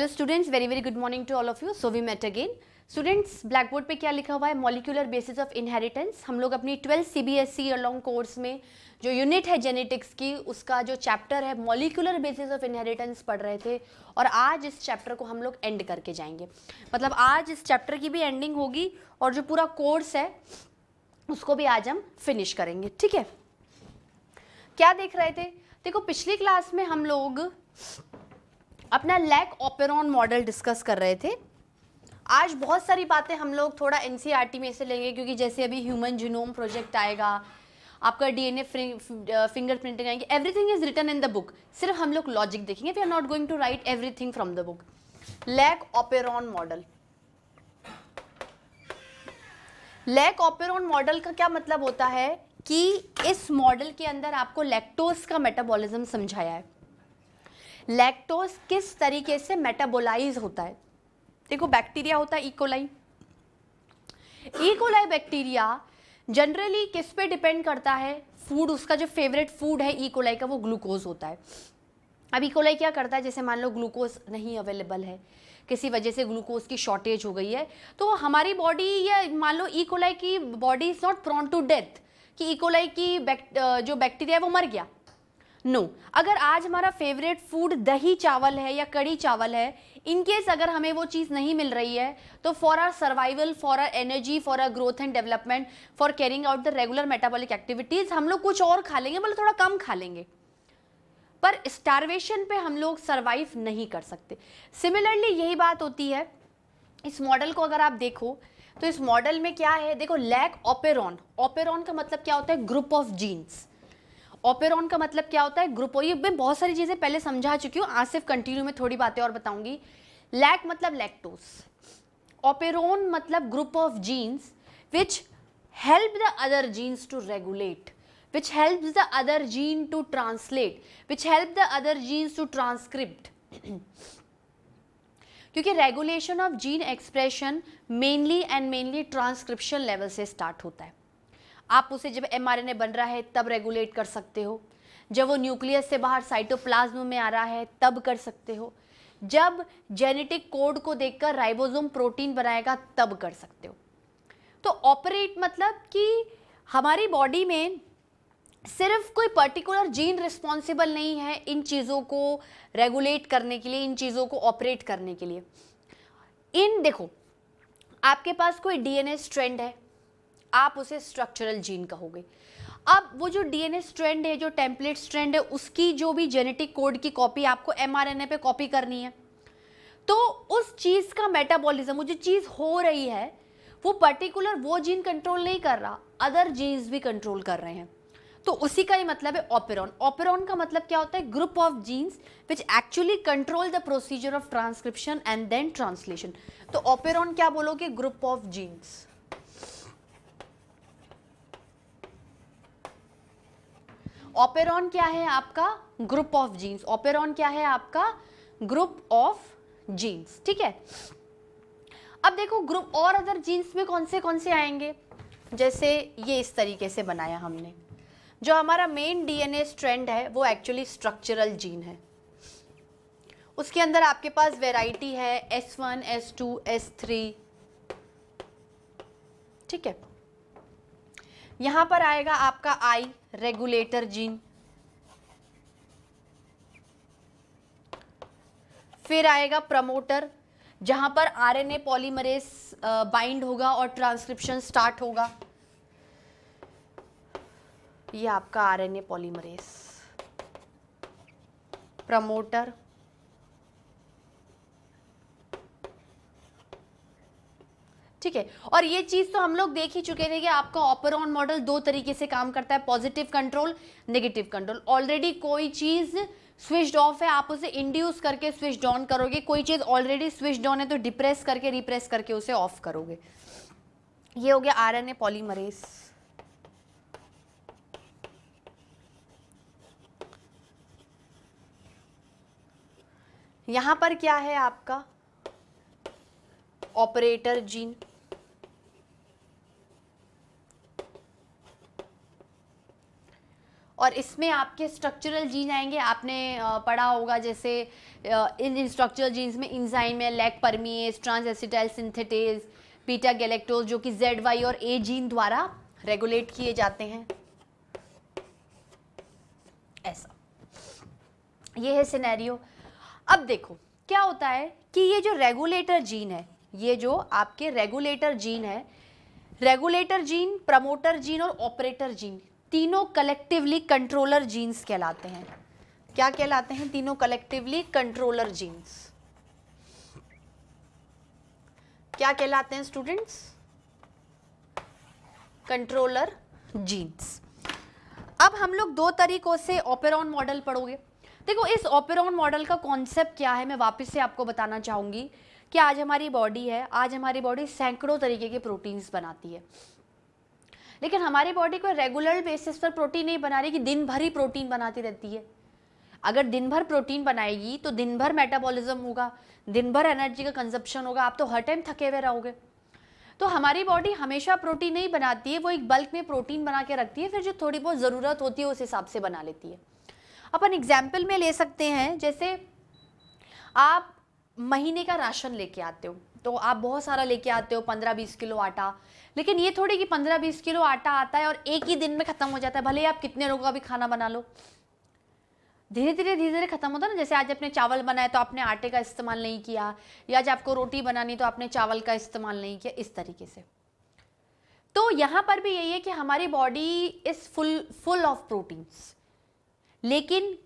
Hello students, very very good morning to all of you. So we met again. Students, blackboard पे क्या लिखा हुआ है? Molecular basis of inheritance. हम लोग अपनी 12 CBSE अलॉन्ग कोर्स में जो यूनिट है जेनेटिक्स की, उसका जो चैप्टर है मॉलिक्यूलर बेसिस ऑफ इनहेरिटेंस पढ़ रहे थे. और आज इस चैप्टर को हम लोग एंड करके जाएंगे. मतलब आज इस चैप्टर की भी एंडिंग होगी और जो पूरा कोर्स है उसको भी आज हम फिनिश करेंगे. ठीक है, क्या देख रहे थे? देखो, पिछली क्लास में हम लोग अपना लैक ऑपेरॉन मॉडल डिस्कस कर रहे थे. आज बहुत सारी बातें हम लोग थोड़ा NCERT में से लेंगे, क्योंकि जैसे अभी ह्यूमन जीनोम प्रोजेक्ट आएगा, आपका DNA फिंगरप्रिंटिंग आएंगे, everything is written in the book. सिर्फ हम लोग लॉजिक देखेंगे. We are not going to write everything from the book. Lac operon model. Lac operon model का क्या मतलब होता है कि इस मॉडल के अंदर आपको लैक्टोज का मेटाबॉलिज्म समझाया है. लैक्टोज किस तरीके से मेटाबोलाइज होता है. देखो, बैक्टीरिया होता है इकोलाई. इकोलाई बैक्टीरिया जनरली किस पे डिपेंड करता है? फूड, उसका जो फेवरेट फूड है इकोलाई का वो ग्लूकोज होता है. अब इकोलाई क्या करता है? जैसे मान लो ग्लूकोज नहीं अवेलेबल है, किसी वजह से ग्लूकोज की शॉर्टेज हो गई है, तो हमारी बॉडी, या मान लो इकोलाई की body is not prone to death, कि इकोलाई की जो बैक्टीरिया है वो मर गया. नो अगर आज हमारा फेवरेट फूड दही चावल है या कड़ी चावल है, इनकेस अगर हमें वो चीज़ नहीं मिल रही है, तो for our survival, for our energy, for our growth and development, for carrying out the regular metabolic activities, हम लोग कुछ और खा लेंगे, मतलब थोड़ा कम खा लेंगे, पर स्टारवेशन पे हम लोग सर्वाइव नहीं कर सकते. सिमिलरली यही बात होती है. इस मॉडल को अगर आप देखो तो इस मॉडल में क्या है? देखो, लैक ऑपेरॉन. ऑपेरॉन का मतलब क्या होता है? Group of jeans. ऑपेरॉन का मतलब क्या होता है? ग्रुप. ये मैं बहुत सारी चीजें पहले समझा चुकी हूँ, आज सिर्फ कंटिन्यू में थोड़ी बातें और बताऊंगी. लैक मतलब लैक्टोज, ऑपेरॉन मतलब group of genes which help the other genes to regulate, which helps the other gene to translate, which help the other genes to transcript. क्योंकि regulation of gene expression mainly transcription level से start होता है. आप उसे जब mRNA बन रहा है तब रेगुलेट कर सकते हो, जब वो न्यूक्लियस से बाहर साइटोप्लाज्म में आ रहा है तब कर सकते हो, जब जेनेटिक कोड को देखकर राइबोसोम प्रोटीन बनाएगा तब कर सकते हो. तो ऑपरेट मतलब कि हमारी बॉडी में सिर्फ कोई पर्टिकुलर जीन रिस्पॉन्सिबल नहीं है इन चीज़ों को रेगुलेट करने के लिए, इन चीज़ों को ऑपरेट करने के लिए. देखो, आपके पास कोई DNA स्ट्रैंड है, आप उसे स्ट्रक्चरल जीन कहोगे. अब वो जो DNA स्ट्रैंड है, जो टेम्पलेट स्ट्रैंड है, उसकी जो भी जेनेटिक कोड की कॉपी आपको mRNA पे कॉपी करनी है, तो उस चीज़ का मेटाबॉलिज्म, वो जो चीज़ हो रही है, वो पर्टिकुलर वो जीन कंट्रोल नहीं कर रहा, अदर जीन्स भी कंट्रोल कर रहे हैं. तो उसी का ही मतलब है ऑपेरॉन. ऑपेरॉन का मतलब क्या होता है? Group of genes which actually control the procedure of transcription and then translation. तो ऑपेरॉन क्या बोलोगे? Group of jeans. ऑपेरॉन क्या है आपका? Group of jeans. ऑपेरॉन क्या है आपका? Group of genes. ठीक है. अब देखो, ग्रुप और अदर जीन्स में कौन से आएंगे? जैसे ये इस तरीके से बनाया हमने. जो हमारा मेन DNA स्ट्रैंड है वो एक्चुअली स्ट्रक्चरल जीन है. उसके अंदर आपके पास वैरायटी है S1, S2, S3. ठीक है. यहां पर आएगा आपका I, रेगुलेटर जीन. फिर आएगा प्रमोटर, जहां पर RNA पॉलीमरेज बाइंड होगा और ट्रांसक्रिप्शन स्टार्ट होगा. ये आपका RNA पॉलीमरेज, प्रमोटर. ठीक है. और ये चीज तो हम लोग देख ही चुके थे कि आपका ऑपेरॉन मॉडल दो तरीके से काम करता है, positive control, negative control. Already कोई चीज स्विच्ड ऑफ है, आप उसे इंड्यूस करके स्विच्ड ऑन करोगे. कोई चीज ऑलरेडी स्विच्ड ऑन है तो डिप्रेस करके, रिप्रेस करके उसे ऑफ करोगे. ये हो गया RNA पॉलीमरेज. यहां पर क्या है आपका? Operator gene. और इसमें आपके स्ट्रक्चरल जीन आएंगे। आपने पढ़ा होगा जैसे इन स्ट्रक्चरल जीन्स में इंजाइम है, lac permease, trans acetyl synthetase, beta galactose, जो कि ZY और A जीन द्वारा रेगुलेट किए जाते हैं। ऐसा ये है सिनेरियो। अब देखो क्या होता है कि ये जो रेगुलेटर जीन है, ये जो आपके रेगुलेटर जीन है, रेगुलेटर जीन, प्रमोटर जीन और ऑपरेटर जीन, तीनों कलेक्टिवली कंट्रोलर जीन्स कहलाते हैं। क्या कहलाते हैं? तीनों कलेक्टिवली कंट्रोलर जीन्स। क्या कहलाते हैं स्टूडेंट्स? Controller jeans. अब हम लोग दो तरीकों से ऑपेरॉन मॉडल पढ़ोगे। देखो इस ऑपेरॉन मॉडल का कॉन्सेप्ट क्या है, मैं वापस से आपको बताना चाहूंगी कि आज हमारी बॉडी है, आज हमारी बॉडी सैकड़ों तरीके के प्रोटीन्स बनाती है, लेकिन हमारी बॉडी को रेगुलर बेसिस पर प्रोटीन नहीं बना रही कि दिन भर ही प्रोटीन बनाती रहती है। अगर दिन भर प्रोटीन बनाएगी तो दिन भर मेटाबॉलिज्म होगा, दिन भर एनर्जी का कंजप्शन होगा, आप तो हर टाइम थके हुए रहोगे। तो हमारी बॉडी हमेशा प्रोटीन नहीं बनाती है, वो एक बल्क में प्रोटीन बना के रखती है, फिर जो थोड़ी बहुत ज़रूरत होती है उस हिसाब से बना लेती है। अपन एग्जाम्पल में ले सकते हैं, जैसे आप महीने का राशन लेके आते हो, तो आप बहुत सारा लेके आते हो, 15-20 किलो आटा, लेकिन ये थोड़ी कि 15-20 किलो आटा आता है और एक ही दिन में ख़त्म हो जाता है, भले आप कितने लोगों का भी खाना बना लो, धीरे धीरे खत्म होता है ना। जैसे आज आपने चावल बनाया तो आपने आटे का इस्तेमाल नहीं किया, या आज आपको रोटी बनानी तो आपने चावल का इस्तेमाल नहीं किया, इस तरीके से। तो यहाँ पर भी यही है कि हमारी body is full of proteins, लेकिन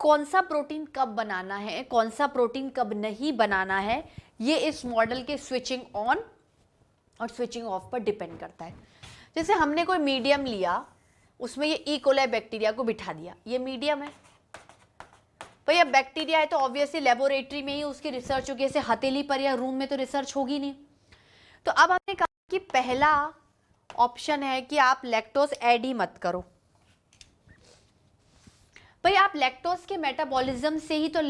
कौन सा प्रोटीन कब बनाना है, कौन सा प्रोटीन कब नहीं बनाना है, ये इस मॉडल के स्विचिंग ऑन और स्विचिंग ऑफ पर डिपेंड करता है। जैसे हमने कोई मीडियम लिया, उसमें ये ई कोलाई बैक्टीरिया को बिठा दिया, ये मीडियम है भैया, बैक्टीरिया है तो ऑब्वियसली लेबोरेटरी में ही उसकी रिसर्च होगी, ऐसे हथेली पर या रूम में तो रिसर्च होगी नहीं। तो अब हमने कहा कि पहला ऑप्शन है कि आप लैक्टोज ऐड ही मत करो। भाई आप लैक्टोज के मेटाबॉलिज्म से ही तो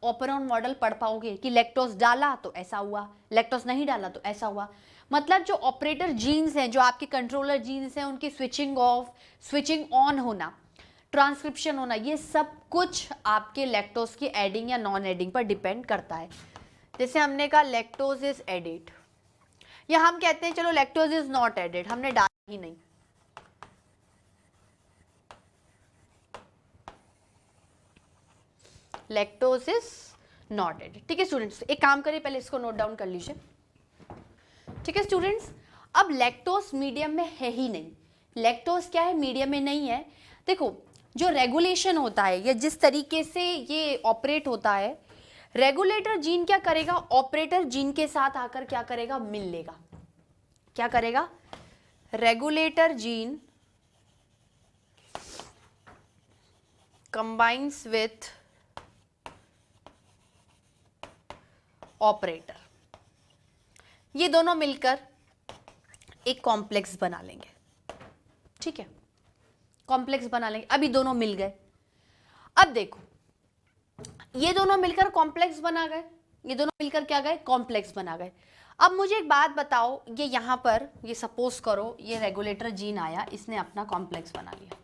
ऑपेरॉन मॉडल पढ़ पाओगे कि लैक्टोज डाला तो ऐसा हुआ, लैक्टोज नहीं डाला तो ऐसा हुआ। मतलब जो ऑपरेटर जीन्स हैं, जो आपके कंट्रोलर जीन्स हैं, उनकी स्विचिंग ऑफ, स्विचिंग ऑन होना, ट्रांसक्रिप्शन होना, ये सब कुछ आपके लैक्टोज की एडिंग या नॉन एडिंग पर डिपेंड करता है। जैसे हमने कहा लैक्टोज इज एडिड, या हम कहते हैं चलो लैक्टोज इज नॉट एडिड, हमने डाला ही नहीं। Lactose is not added. ठीक है स्टूडेंट्स, एक काम करिए, पहले इसको नोट डाउन कर लीजिए। ठीक है स्टूडेंट्स, अब लैक्टोज मीडियम में है ही नहीं। लैक्टोज क्या है? मीडियम में नहीं है। देखो जो रेगुलेशन होता है या जिस तरीके से ये ऑपरेट होता है, रेगुलेटर जीन क्या करेगा? ऑपरेटर जीन के साथ आकर क्या करेगा? मिल लेगा। क्या करेगा? Regulator gene combines with operator, ये दोनों मिलकर एक कॉम्प्लेक्स बना लेंगे। ठीक है, कॉम्प्लेक्स बना लेंगे। अभी दोनों मिल गए। अब देखो ये दोनों मिलकर कॉम्प्लेक्स बना गए, ये दोनों मिलकर क्या गए? कॉम्प्लेक्स बना गए। अब मुझे एक बात बताओ, ये यहां पर ये सपोज करो ये रेगुलेटर जीन आया, इसने अपना कॉम्प्लेक्स बना लिया।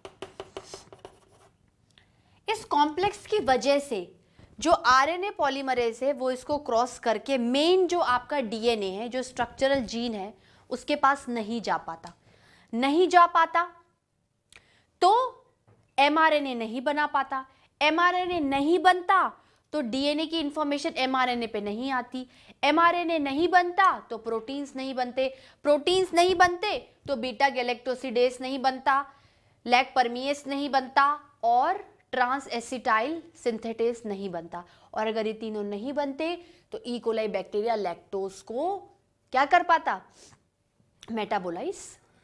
इस कॉम्प्लेक्स की वजह से जो आरएनए पॉलीमरेज है वो इसको क्रॉस करके मेन जो आपका डीएनए है, जो स्ट्रक्चरल जीन है, उसके पास नहीं जा पाता। नहीं जा पाता तो एमआरएनए नहीं बना पाता। एमआरएनए नहीं बनता तो डीएनए की इंफॉर्मेशन एमआरएनए पे नहीं आती। एमआरएनए नहीं बनता तो प्रोटीन्स नहीं बनते। प्रोटीन्स नहीं बनते तो बीटा गैलेक्टोसिडेज नहीं बनता, लैक परमिएस नहीं बनता और ट्रांस एसिटाइल सिंथेटेज नहीं बनता। और अगर ये तीनों नहीं बनते तो ई कोलाई बैक्टीरिया लैक्टोज को क्या कर पाता? मेटाबोलाइज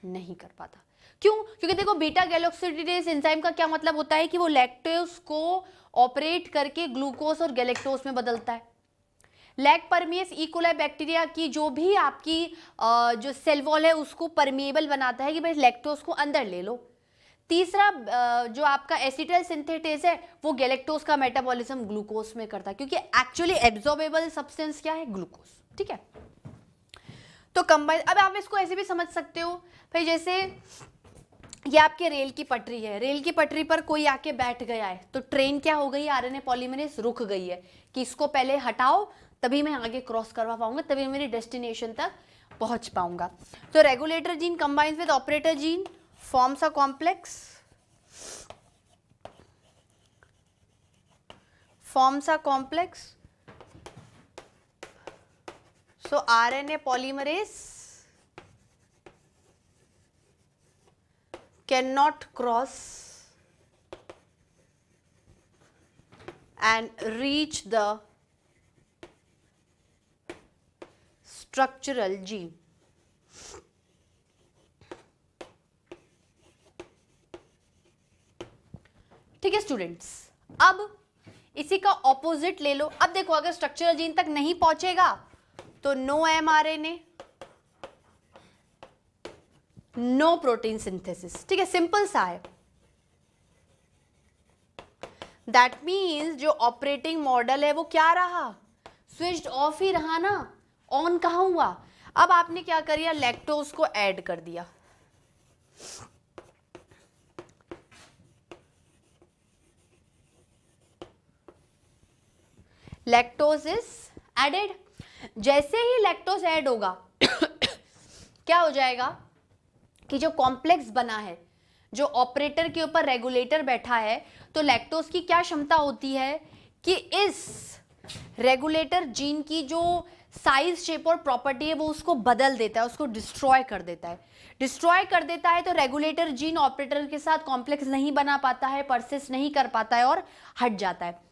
नहीं कर पाता। क्यों? क्योंकि देखो बीटा गैलेक्टोसिडेज एंजाइम का क्या मतलब होता है कि वो लैक्टोज को ऑपरेट करके ग्लूकोज और गैलेक्टोज में बदलता है। लैक परमिएस ई कोलाई बैक्टीरिया की जो भी आपकी जो सेल वॉल है उसको परमिएबल बनाता है कि भाई लैक्टोज को अंदर ले लो। तीसरा जो आपका एसिटाइल सिंथेटेज है वो गैलेक्टोज का मेटाबॉलिज्म ग्लूकोज में करता है, क्योंकि एक्चुअली एब्जॉर्बेबल सब्सटेंस क्या है? ग्लूकोज। ठीक है, तो कंबाइन। अब आप इसको ऐसे भी समझ सकते हो भाई, जैसे ये आपके रेल की पटरी है, रेल की पटरी पर कोई आके बैठ गया है तो ट्रेन क्या हो गई, आरएनए पॉलीमरेज रुक गई है कि इसको पहले हटाओ तभी मैं आगे क्रॉस करवा पाऊंगा, तभी मेरी डेस्टिनेशन तक पहुंच पाऊंगा। तो regulator gene combines with operator gene forms a complex, so RNA polymerase cannot cross and reach the structural gene. ठीक है स्टूडेंट्स, अब इसी का ऑपोजिट ले लो। अब देखो अगर स्ट्रक्चरल जीन तक नहीं पहुंचेगा तो no mRNA, no protein synthesis. ठीक है, सिंपल सा है। दैट मीन्स जो ऑपरेटिंग मॉडल है वो क्या रहा, स्विच्ड ऑफ ही रहा ना, ऑन कहाँ हुआ। अब आपने क्या करिया, लैक्टोज को ऐड कर दिया। Lactose is added. जैसे ही लैक्टोज ऐड होगा क्या हो जाएगा कि जो कॉम्प्लेक्स बना है, जो ऑपरेटर के ऊपर रेगुलेटर बैठा है, तो लैक्टोज की क्या क्षमता होती है कि इस रेगुलेटर जीन की जो साइज, शेप और प्रॉपर्टी है वो उसको बदल देता है, उसको डिस्ट्रॉय कर देता है। डिस्ट्रॉय कर देता है तो रेगुलेटर जीन ऑपरेटर के साथ कॉम्प्लेक्स नहीं बना पाता है, परसिस्ट नहीं कर पाता है और हट जाता है।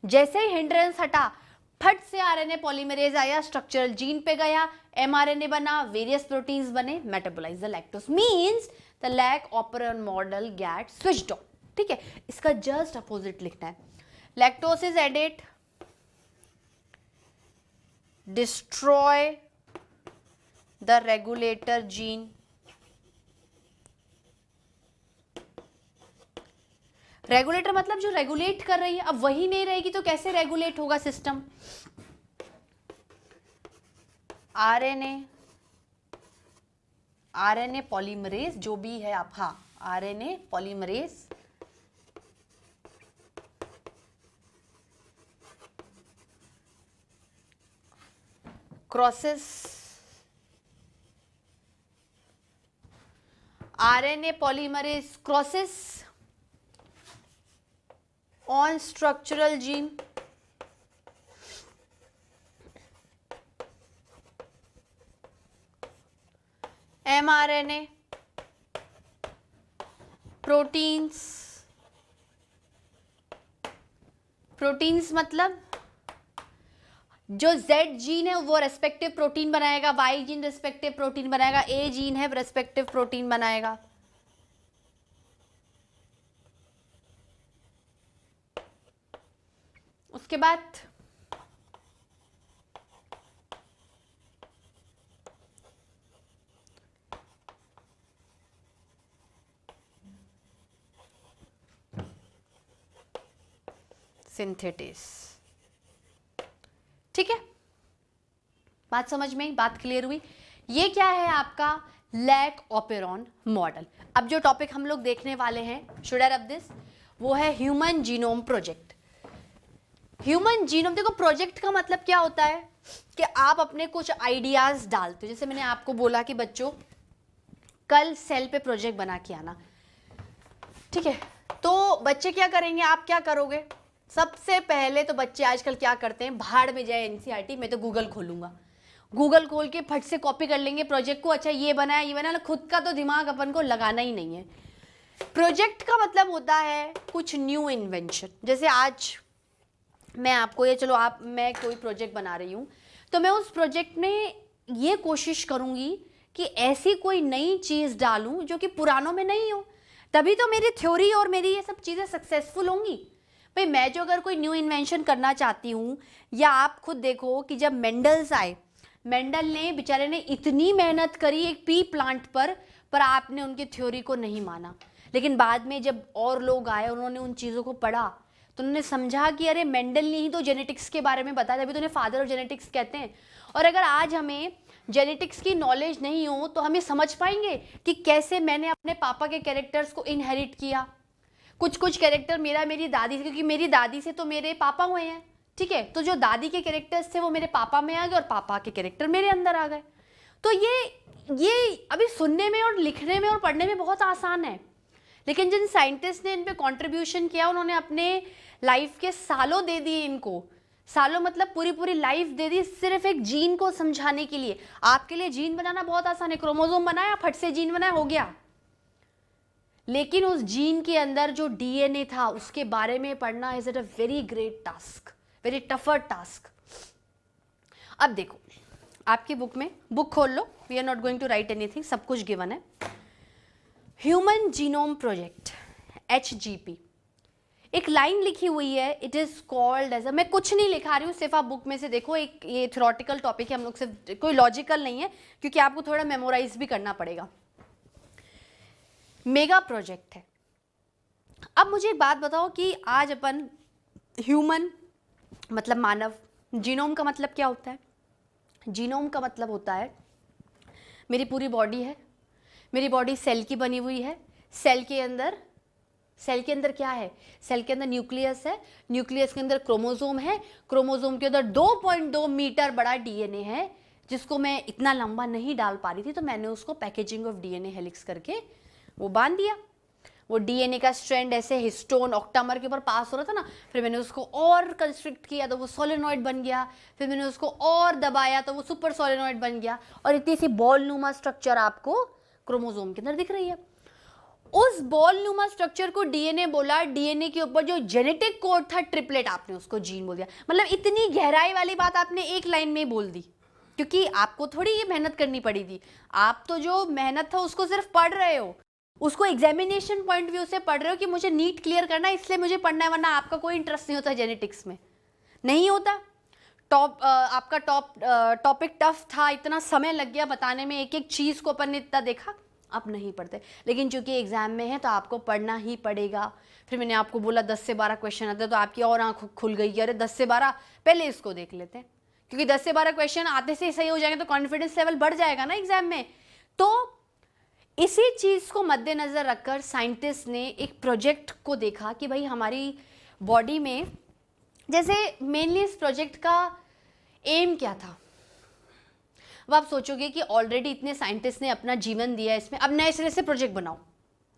जैसे ही हिंड्रेंस हटा, फट से आरएनए पॉलीमरेज आया, स्ट्रक्चरल जीन पे गया, एमआरएनए बना, वेरियस प्रोटीन्स बने, metabolise the lactose, means the lac operon model get switched on. ठीक है, इसका जस्ट अपोजिट लिखना है। Lactose is added, destroy the regulator gene, regulator मतलब जो रेगुलेट कर रही है, अब वही नहीं रहेगी तो कैसे रेगुलेट होगा सिस्टम। आरएनए पॉलीमरेज जो भी है आप, हाँ RNA polymerase crosses, RNA polymerase crosses on structural gene, mRNA, proteins, proteins मतलब जो Z जीन है वो रेस्पेक्टिव प्रोटीन बनाएगा, Y जीन रेस्पेक्टिव प्रोटीन बनाएगा, A जीन है रेस्पेक्टिव प्रोटीन बनाएगा। उसके बाद सिंथेटिस। ठीक है, बात समझ में, बात क्लियर हुई। ये क्या है आपका लैक ऑपेरॉन मॉडल। अब जो टॉपिक हम लोग देखने वाले हैं, शुड आई रब दिस, वो है human genome project. Human genome, देखो प्रोजेक्ट का मतलब क्या होता है कि आप अपने कुछ आइडियाज डालते हो। जैसे मैंने आपको बोला कि बच्चों कल सेल पे प्रोजेक्ट बना के आना, ठीक है, तो बच्चे क्या करेंगे, आप क्या करोगे, सबसे पहले तो बच्चे आजकल क्या करते हैं, भाड़ में जाए एनसीईआरटी, मैं तो गूगल खोलूंगा, गूगल खोल के फट से कॉपी कर लेंगे प्रोजेक्ट को, अच्छा ये बनाया ये बनाया, खुद का तो दिमाग अपन को लगाना ही नहीं है। प्रोजेक्ट का मतलब होता है कुछ न्यू इन्वेंशन। जैसे आज मैं आपको ये, चलो आप, मैं कोई प्रोजेक्ट बना रही हूँ तो मैं उस प्रोजेक्ट में ये कोशिश करूँगी कि ऐसी कोई नई चीज़ डालूँ जो कि पुरानों में नहीं हो, तभी तो मेरी थ्योरी और मेरी ये सब चीज़ें सक्सेसफुल होंगी। भाई मैं जो अगर कोई न्यू इन्वेंशन करना चाहती हूँ, या आप खुद देखो कि जब मेंडल्स आए, मेंडल ने बेचारे ने इतनी मेहनत करी एक पी प्लांट पर आपने उनकी थ्योरी को नहीं माना, लेकिन बाद में जब और लोग आए, उन्होंने उन चीज़ों को पढ़ा तो उन्होंने समझा कि अरे मेंडल ने ही तो जेनेटिक्स के बारे में बताया, तभी तो उन्हें फादर ऑफ जेनेटिक्स कहते हैं। और अगर आज हमें जेनेटिक्स की नॉलेज नहीं हो तो हम ये समझ पाएंगे कि कैसे मैंने अपने पापा के कैरेक्टर्स को इनहेरिट किया। कुछ कुछ कैरेक्टर मेरी दादी से, क्योंकि मेरी दादी से तो मेरे पापा हुए हैं, ठीक है, तो जो दादी के कैरेक्टर्स थे वो मेरे पापा में आ गए और पापा के कैरेक्टर मेरे अंदर आ गए। तो ये अभी सुनने में और लिखने में और पढ़ने में बहुत आसान है, लेकिन जिन साइंटिस्ट ने इन पे कंट्रीब्यूशन किया उन्होंने अपने लाइफ के सालों दे दिए इनको, सालों मतलब पूरी पूरी लाइफ दे दी सिर्फ एक जीन को समझाने के लिए। आपके लिए जीन बनाना बहुत आसान है, क्रोमोसोम बनाया, फट से जीन बनाया, हो गया। लेकिन उस जीन के अंदर जो डीएनए था उसके बारे में पढ़ना is it a very great task, very tougher task. अब देखो आपकी बुक में, बुक खोल लो, we are not going to write anything, सब कुछ गिवन है। ह्यूमन जीनोम प्रोजेक्ट HGP, एक लाइन लिखी हुई है, इट इज कॉल्ड एज, मैं कुछ नहीं लिखा रही हूँ, सिर्फ आप बुक में से देखो, एक ये थ्योरेटिकल टॉपिक है, हम लोग सिर्फ, कोई लॉजिकल नहीं है क्योंकि आपको थोड़ा मेमोराइज भी करना पड़ेगा। मेगा प्रोजेक्ट है। अब मुझे एक बात बताओ कि आज अपन ह्यूमन मतलब मानव, जीनोम का मतलब क्या होता है? जीनोम का मतलब होता है मेरी पूरी बॉडी है, मेरी बॉडी सेल की बनी हुई है, सेल के अंदर क्या है? सेल के अंदर न्यूक्लियस है, न्यूक्लियस के अंदर क्रोमोसोम है, क्रोमोसोम के अंदर 2.2 मीटर बड़ा डीएनए है, जिसको मैं इतना लंबा नहीं डाल पा रही थी तो मैंने उसको पैकेजिंग ऑफ डीएनए हेलिक्स करके वो बांध दिया। वो डीएनए का स्ट्रैंड ऐसे हिस्टोन ऑक्टामर के ऊपर पास हो रहा था ना, फिर मैंने उसको और कंस्ट्रिक्ट किया तो वो सोलेनॉइड बन गया, फिर मैंने उसको और दबाया तो वो सुपर सोलेनॉइड बन गया, और इतनी सी बॉल नुमा स्ट्रक्चर आपको क्रोमोसोम के अंदर दिख रही है। उस बॉल नुमा स्ट्रक्चर को डीएनए बोला, डीएनए के ऊपर जो जेनेटिक कोड था ट्रिपलेट, आपने उसको जीन बोल दिया। मतलब इतनी गहराई वाली बात आपने एक लाइन में बोल दी, क्योंकि आपको थोड़ी ये मेहनत करनी पड़ी थी, आप तो जो मेहनत था उसको सिर्फ पढ़ रहे हो, उसको एग्जामिनेशन पॉइंट व्यू से पढ़ रहे हो कि मुझे नीट क्लियर करना है इसलिए मुझे पढ़ना है, वरना आपका कोई इंटरेस्ट नहीं होता जेनेटिक्स में, नहीं होता। आपका टॉपिक टफ था, इतना समय लग गया बताने में, एक एक चीज़ को अपन ने इतना देखा, अब नहीं पढ़ते, लेकिन चूंकि एग्जाम में है तो आपको पढ़ना ही पड़ेगा। फिर मैंने आपको बोला 10 से 12 क्वेश्चन आते हैं, तो आपकी और आंख खुल गई कि अरे 10 से 12 पहले इसको देख लेते हैं, क्योंकि 10 से 12 क्वेश्चन आते से सही हो जाएंगे तो कॉन्फिडेंस लेवल बढ़ जाएगा ना एग्जाम में। तो इसी चीज़ को मद्देनज़र रखकर साइंटिस्ट ने एक प्रोजेक्ट को देखा कि भाई हमारी बॉडी में, जैसे मेनली इस प्रोजेक्ट का एम क्या था। अब आप सोचोगे कि ऑलरेडी इतने साइंटिस्ट ने अपना जीवन दिया है इसमें, अब नए सिरे से प्रोजेक्ट बनाओ,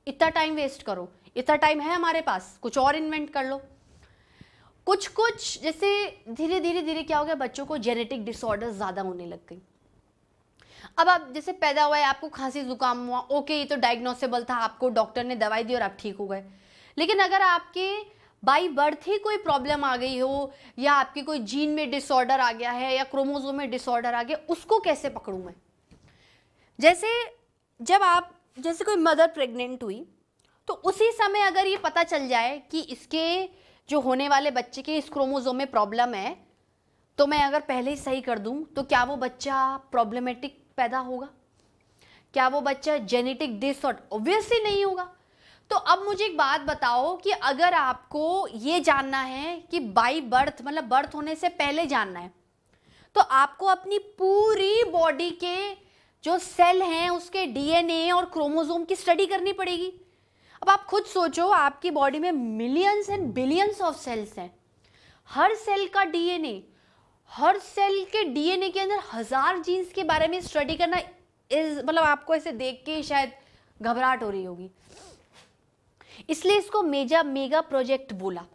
इतना टाइम वेस्ट करो, इतना टाइम है हमारे पास, कुछ और इन्वेंट कर लो। कुछ जैसे धीरे धीरे क्या हो गया, बच्चों को जेनेटिक डिसऑर्डर ज़्यादा होने लग गई। अब आप जैसे पैदा हुआ है, आपको खांसी जुकाम हुआ, ओके ये तो डायग्नोसेबल था, आपको डॉक्टर ने दवाई दी और आप ठीक हो गए। लेकिन अगर आपके बाई बर्थ ही कोई प्रॉब्लम आ गई हो, या आपके कोई जीन में डिसऑर्डर आ गया है, या क्रोमोसोम में डिसऑर्डर आ गया, उसको कैसे पकड़ूं मैं? जैसे कोई मदर प्रेग्नेंट हुई तो उसी समय अगर ये पता चल जाए कि इसके जो होने वाले बच्चे के इस क्रोमोसोम में प्रॉब्लम है, तो मैं अगर पहले ही सही कर दूं तो क्या वो बच्चा प्रॉब्लमेटिक पैदा होगा? क्या वो बच्चा जेनेटिक डिसऑर्डर? ऑब्वियसली नहीं होगा। तो अब मुझे एक बात बताओ कि अगर आपको ये जानना है कि बाई बर्थ मतलब बर्थ होने से पहले जानना है, तो आपको अपनी पूरी बॉडी के जो सेल हैं उसके डीएनए और क्रोमोसोम की स्टडी करनी पड़ेगी। अब आप खुद सोचो, आपकी बॉडी में millions and billions of cells हैं, हर सेल का डीएनए, हर सेल के डीएनए के अंदर 1000 जीन्स के बारे में स्टडी करना मतलब आपको ऐसे देख के शायद घबराहट हो रही होगी। इसलिए इसको मेगा प्रोजेक्ट बोला,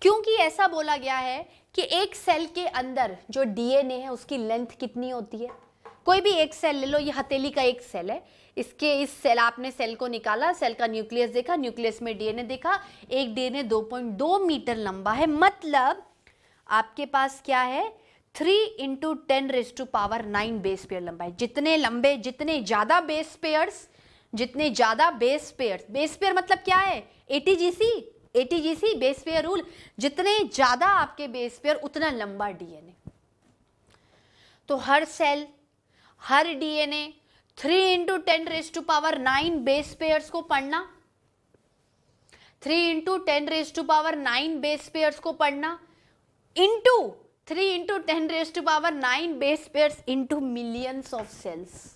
क्योंकि ऐसा बोला गया है कि एक सेल के अंदर जो डीएनए है उसकी लेंथ कितनी होती है। कोई भी एक सेल ले लो, ये हथेली का एक सेल है, इस सेल, आपने सेल को निकाला, सेल का न्यूक्लियस देखा, न्यूक्लियस में डीएनए देखा, एक डीएनए 2.2 मीटर लंबा है, मतलब आपके पास क्या है, 3 × 10⁹ बेस पेयर लंबा है। जितने लंबे, जितने ज्यादा बेस पेयर्स, बेस पेयर मतलब क्या है, एटीजीसी बेस पेयर रूल, जितने ज्यादा आपके बेस पेयर उतना लंबा डीएनए। तो हर सेल, हर डीएनए 3 × 10⁹ बेस पेयर्स को पढ़ना, 3 × 10⁹ बेस पेयर्स को पढ़ना, into 3 into 10 raised to power 9 base pairs into millions of cells.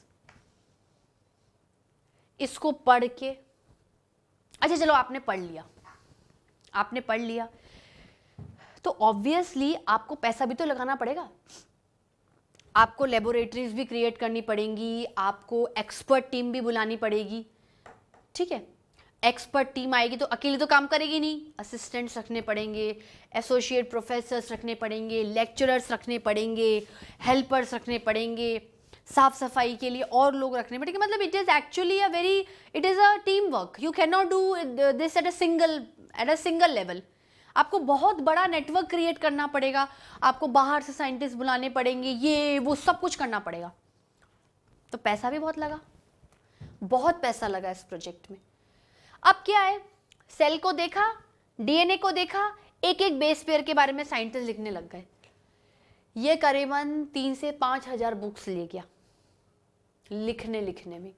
इसको पढ़ के, अच्छा चलो आपने पढ़ लिया तो ऑब्वियसली आपको पैसा भी तो लगाना पड़ेगा, आपको लेबोरेटरीज भी क्रिएट करनी पड़ेंगी, आपको एक्सपर्ट टीम भी बुलानी पड़ेगी, ठीक है। एक्सपर्ट टीम आएगी तो अकेले तो काम करेगी नहीं, असिस्टेंट्स रखने पड़ेंगे, एसोसिएट प्रोफेसर्स रखने पड़ेंगे, लेक्चरर्स रखने पड़ेंगे, हेल्पर्स रखने पड़ेंगे, साफ सफाई के लिए और लोग रखने पड़ेंगे। मतलब it is a team work, you can not do this at a single level. आपको बहुत बड़ा नेटवर्क क्रिएट करना पड़ेगा, आपको बाहर से साइंटिस्ट बुलाने पड़ेंगे, ये वो सब कुछ करना पड़ेगा। तो पैसा भी बहुत पैसा लगा इस प्रोजेक्ट में। अब क्या है, सेल को देखा, डीएनए को देखा, एक एक बेस पेयर के बारे में साइंटिस्ट लिखने लग गए। ये करीबन 3 से 5 हजार बुक्स ले गया लिखने में।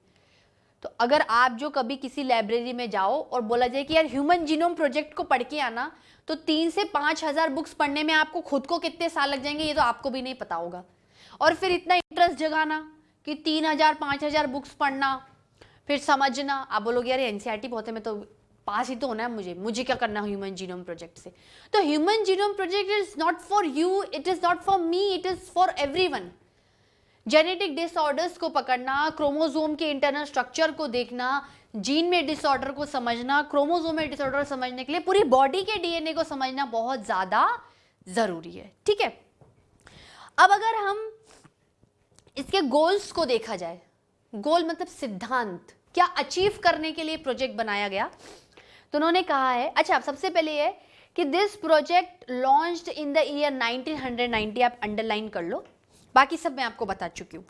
तो अगर आप जो कभी किसी लाइब्रेरी में जाओ और बोला जाए कि यार ह्यूमन जीनोम प्रोजेक्ट को पढ़ के आना, तो 3 से 5 हजार बुक्स पढ़ने में आपको खुद को कितने साल लग जाएंगे ये तो आपको भी नहीं पता होगा। और फिर इतना इंटरेस्ट जगाना कि 3000 5000 बुक्स पढ़ना, फिर समझना। आप बोलोगे यार एनसीईआरटी बहुत है, मैं तो पास ही तो होना है, मुझे क्या करना है ह्यूमन जीनोम प्रोजेक्ट से। तो human genome project is not for you, it is not for me, it is for everyone. Genetic disorders को पकड़ना, क्रोमोसोम के इंटरनल स्ट्रक्चर को देखना, जीन में डिसऑर्डर को समझना, क्रोमोसोम में डिसऑर्डर समझने के लिए पूरी बॉडी के डीएनए को समझना बहुत ज्यादा जरूरी है, ठीक है। अब अगर हम इसके गोल्स को देखा जाए, गोल मतलब सिद्धांत, क्या अचीव करने के लिए प्रोजेक्ट बनाया गया, तो उन्होंने कहा है, अच्छा सबसे पहले ये कि this project launched in the year 1990, आप अंडरलाइन कर लो, बाकी सब मैं आपको बता चुकी हूँ।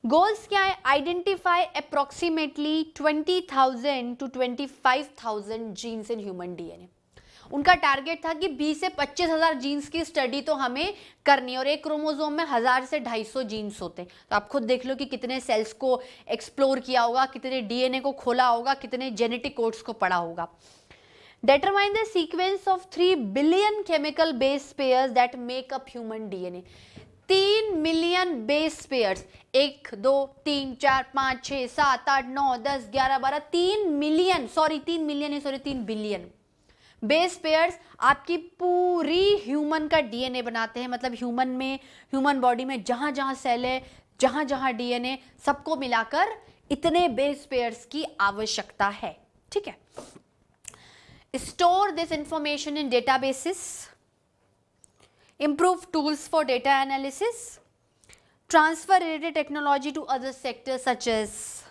गोल्स क्या है, identify approximately 20,000 to 25,000 genes in human DNA. उनका टारगेट था कि 20 से 25,000 जीन्स की स्टडी तो हमें करनी, और एक क्रोमोसोम में 1000 से 250 जीन्स होते हैं। तो आप खुद देख लो कि कितने सेल्स को एक्सप्लोर किया होगा, कितने डीएनए को खोला होगा, कितने जेनेटिक कोड्स को पढ़ा होगा। Determine the sequence of 3 billion chemical base pairs that make up human DNA. 3 million base pairs, 1 2 3 4 5 6 7 8 9 10 11 12 3 billion base pairs आपकी पूरी ह्यूमन का डीएनए बनाते हैं। मतलब ह्यूमन बॉडी में जहां जहां सेल है, जहां जहां डीएनए, सबको मिलाकर इतने बेस पेयर्स की आवश्यकता है, ठीक है। Store this information in databases, improve tools for data analysis, transfer related technology to other sectors such as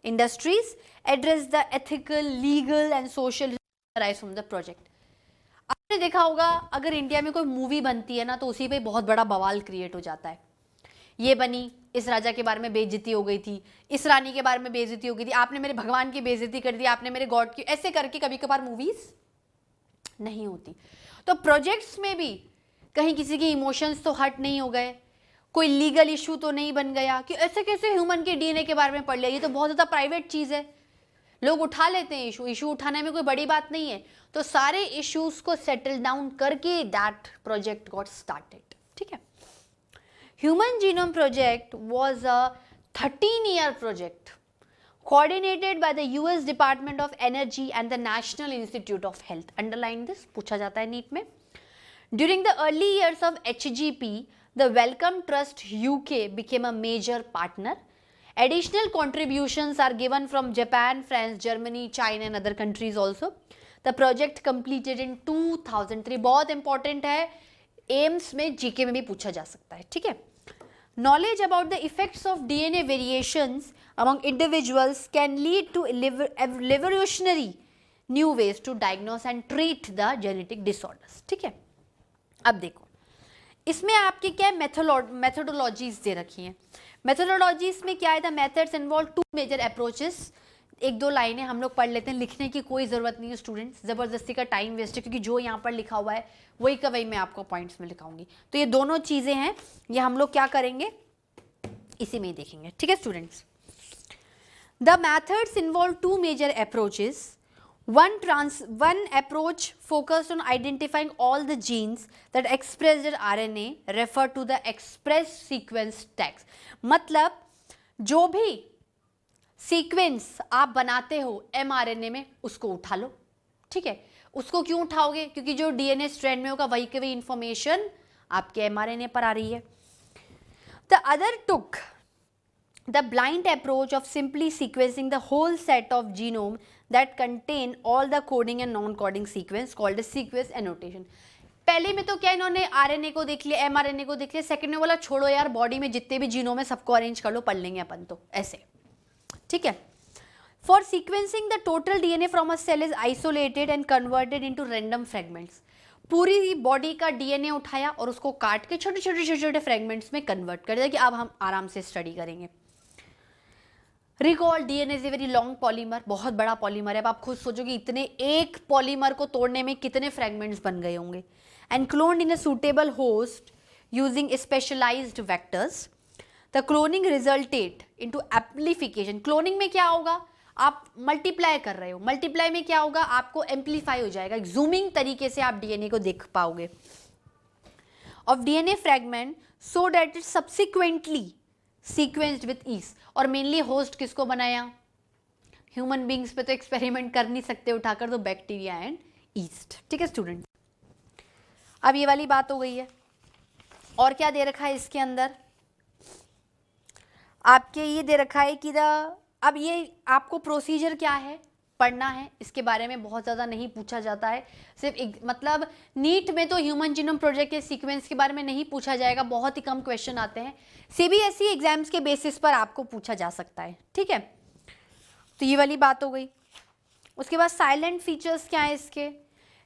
industries, address the ethical, legal and social risks arise from the project. आपने देखा होगा अगर India में कोई movie बनती है ना तो उसी पे बहुत बड़ा बवाल क्रिएट हो जाता है। ये बनी, इस राजा के बारे में बेइज्जती हो गई थी, इस रानी के बारे में बेइज्जती हो गई थी, आपने मेरे भगवान की बेइज्जती कर दी, आपने मेरे गॉड की, ऐसे करके कभी कभार मूवीज नहीं होती। तो प्रोजेक्ट्स में भी कहीं किसी के इमोशंस तो हर्ट नहीं हो गए, कोई लीगल इशू तो नहीं बन गया कि ऐसे कैसे ह्यूमन के डीएनए के बारे में पढ़ लिया, ये तो बहुत ज़्यादा प्राइवेट चीज़ है, लोग उठा लेते हैं इशू उठाने में कोई बड़ी बात नहीं है। तो सारे इश्यूज को सेटल डाउन करके दैट प्रोजेक्ट गॉट स्टार्टेड, ठीक है। Human Genome Project was a 13-year project coordinated by the US Department of Energy and the National Institute of Health. Underline this, पूछा जाता है नीट में। During the early years of HGP, the Wellcome Trust UK became a major partner. Additional contributions are given from Japan, France, Germany, China and other countries also. The project completed in 2003. बहुत important है, AIIMS में GK में भी पूछा जा सकता है, ठीक है। Knowledge about the effects of DNA variations among individuals can lead to revolutionary new ways to diagnose and treat the genetic disorders, ठीक है। अब देखो इसमें आपकी क्या मेथोडोलॉजीज दे रखी हैं। मेथोडोलॉजीज में क्या है, the methods involve 2 major approaches. 1-2 लाइनें हम लोग पढ़ लेते हैं, लिखने की कोई ज़रूरत नहीं है स्टूडेंट्स, ज़बरदस्ती का टाइम वेस्ट है, क्योंकि जो यहाँ पर लिखा हुआ है वही का वही मैं आपको पॉइंट्स में लिखाऊंगी। तो ये दोनों चीज़ें हैं, ये हम लोग क्या करेंगे इसी में ही देखेंगे, ठीक है students. The methods involve 2 major approaches. One approach focused on identifying all the genes that express their RNA refer to the express sequence tags. मतलब जो भी सीक्वेंस आप बनाते हो mRNA में उसको उठा लो, ठीक है। उसको क्यों उठाओगे? क्योंकि जो DNA स्ट्रैंड में होगा वही की वही इंफॉर्मेशन आपके mRNA पर आ रही है। The other took the blind approach of simply sequencing the whole set of genome that contain all the coding and non-coding sequence called as sequence annotation. पहले में तो क्या इन्होंने आरएनए को देख लिया, एमआरएनए को देख लिया, सेकंड में बोला छोड़ो यार, बॉडी में जितने भी जीनोम है सबको अरेंज कर लो, पढ़ लेंगे अपन तो ऐसे, ठीक है। For sequencing the total DNA from a cell is isolated and converted into random fragments. पूरी बॉडी का डीएनए उठाया और उसको काट के छोटे छोटे छोटे छोटे फ्रेगमेंट्स में कन्वर्ट कर दिया कि अब हम आराम से स्टडी करेंगे। Recall DNA is a very long polymer, बहुत बड़ा पॉलीमर है। अब आप खुद सोचोगे इतने एक पॉलीमर को तोड़ने में कितने फ्रेगमेंट्स बन गए होंगे। And cloned in a suitable host using specialised vectors. The cloning resulted into amplification. Cloning में क्या होगा, आप मल्टीप्लाई कर रहे हो, मल्टीप्लाई में क्या होगा, आपको एम्प्लीफाई हो जाएगा, जूमिंग तरीके से आप डीएनए को देख पाओगे of DNA fragment so that it subsequently sequenced with ease. और मेनली होस्ट किसको बनाया, ह्यूमन बींग्स पे तो एक्सपेरिमेंट कर नहीं सकते उठाकर, तो बैक्टीरिया एंड ईस्ट, ठीक है स्टूडेंट। अब ये वाली बात हो गई है। और क्या दे रखा है इसके अंदर, आपके ये दे रखा है कि अब ये आपको प्रोसीजर क्या है पढ़ना है, इसके बारे में बहुत ज़्यादा नहीं पूछा जाता है। सिर्फ एक मतलब नीट में तो ह्यूमन जीनोम प्रोजेक्ट के सीक्वेंस के बारे में नहीं पूछा जाएगा, बहुत ही कम क्वेश्चन आते हैं। सीबीएसई एग्जाम्स के बेसिस पर आपको पूछा जा सकता है, ठीक है। तो ये वाली बात हो गई। उसके बाद साइलेंट फीचर्स क्या है इसके,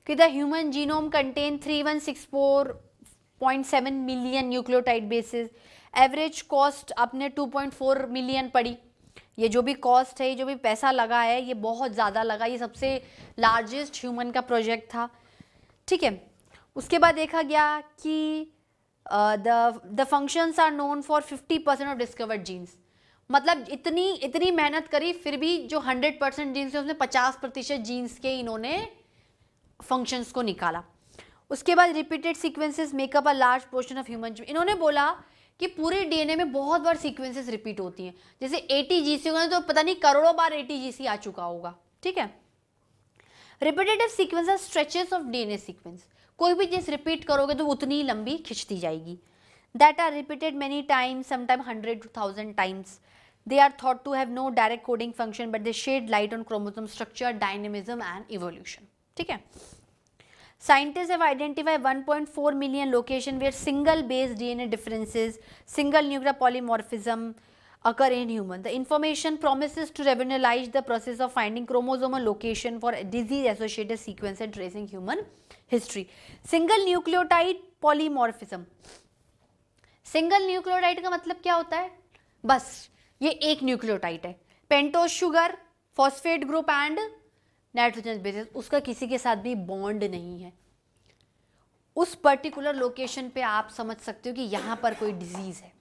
कि the human genome contain 3164.7 million nucleotide basis. Average cost आपने 2.4 मिलियन पड़ी। ये जो भी कॉस्ट है, ये जो भी पैसा लगा है, ये बहुत ज़्यादा लगा, ये सबसे लार्जेस्ट ह्यूमन का प्रोजेक्ट था, ठीक है। उसके बाद देखा गया कि the functions are known for 50% of discovered genes. मतलब इतनी मेहनत करी, फिर भी जो 100% जीन्स है उसमें 50% जीन्स के इन्होंने फंक्शंस को निकाला। उसके बाद repeated sequences makeup a large portion of human. इन्होंने बोला कि पूरे डीएनए में बहुत बार सीक्वेंसेस रिपीट होती हैं, जैसे एटीजीसी होगा तो पता नहीं करोड़ों बार एटीजीसी आ चुका होगा, ठीक है। Repetitive sequence are stretches of DNA sequence. कोई भी चीज रिपीट करोगे तो उतनी लंबी खिंचती जाएगी। That are repeated many times, sometime 100 to 1000 times. They are thought to have no direct coding function but they shed light on chromosome structure, dynamism and evolution, ठीक है। Scientists have identified 1.4 million locations where single base DNA differences, single nuclear polymorphism occur in human. The information promises to revolutionize the process of finding chromosomal location for disease-associated sequence and tracing human history. Single nucleotide polymorphism. Single nucleotide का मतलब क्या होता है, बस ये एक nucleotide है, pentose sugar, phosphate group and nitrogen bases, उसका किसी के साथ भी बॉन्ड नहीं है। उस पर्टिकुलर लोकेशन पे आप समझ सकते हो कि यहाँ पर कोई डिजीज है,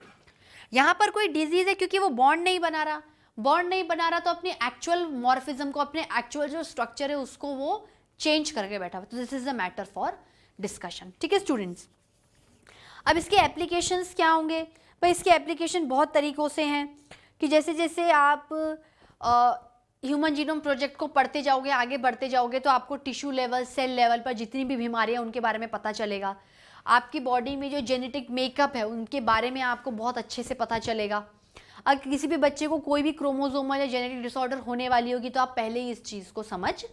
यहाँ पर कोई डिजीज है, क्योंकि वो बॉन्ड नहीं बना रहा। बॉन्ड नहीं बना रहा तो अपनी एक्चुअल मॉर्फिज्म को, अपने एक्चुअल जो स्ट्रक्चर है उसको वो चेंज करके बैठा हुआ। तो this is a matter for discussion, ठीक है स्टूडेंट्स। अब इसके एप्लीकेशंस क्या होंगे भाई, इसके एप्लीकेशन बहुत तरीकों से हैं कि जैसे जैसे आप ह्यूमन जीनोम प्रोजेक्ट को पढ़ते जाओगे, आगे बढ़ते जाओगे, तो आपको टिश्यू लेवल, सेल लेवल पर जितनी भी बीमारियां उनके बारे में पता चलेगा। आपकी बॉडी में जो जेनेटिक मेकअप है उनके बारे में आपको बहुत अच्छे से पता चलेगा। अगर किसी भी बच्चे को कोई भी क्रोमोसोमल या जेनेटिक डिसऑर्डर होने वाली होगी तो आप पहले ही इस चीज़ को समझ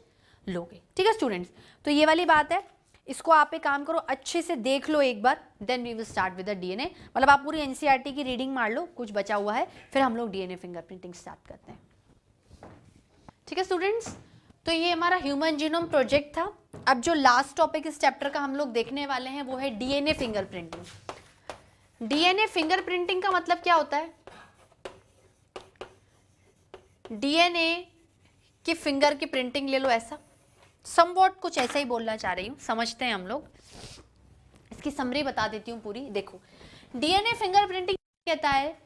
लोगे, ठीक है स्टूडेंट्स। तो ये वाली बात है, इसको आप एक काम करो, अच्छे से देख लो एक बार, then we will start with the DNA. मतलब आप पूरी एनसीईआरटी की रीडिंग मार लो, कुछ बचा हुआ है, फिर हम लोग डीएनए फिंगरप्रिंटिंग स्टार्ट करते हैं, ठीक है स्टूडेंट्स। तो ये हमारा ह्यूमन जीनोम प्रोजेक्ट था। अब जो लास्ट टॉपिक इस चैप्टर का हम लोग देखने वाले हैं वो है डीएनए फिंगरप्रिंटिंग। डीएनए फिंगरप्रिंटिंग का मतलब क्या होता है, डीएनए की फिंगर की प्रिंटिंग ले लो, ऐसा समवॉट कुछ ऐसा ही बोलना चाह रही हूँ, समझते हैं हम लोग। इसकी समरी बता देती हूँ पूरी। देखो, डीएनए फिंगरप्रिंटिंग कहता है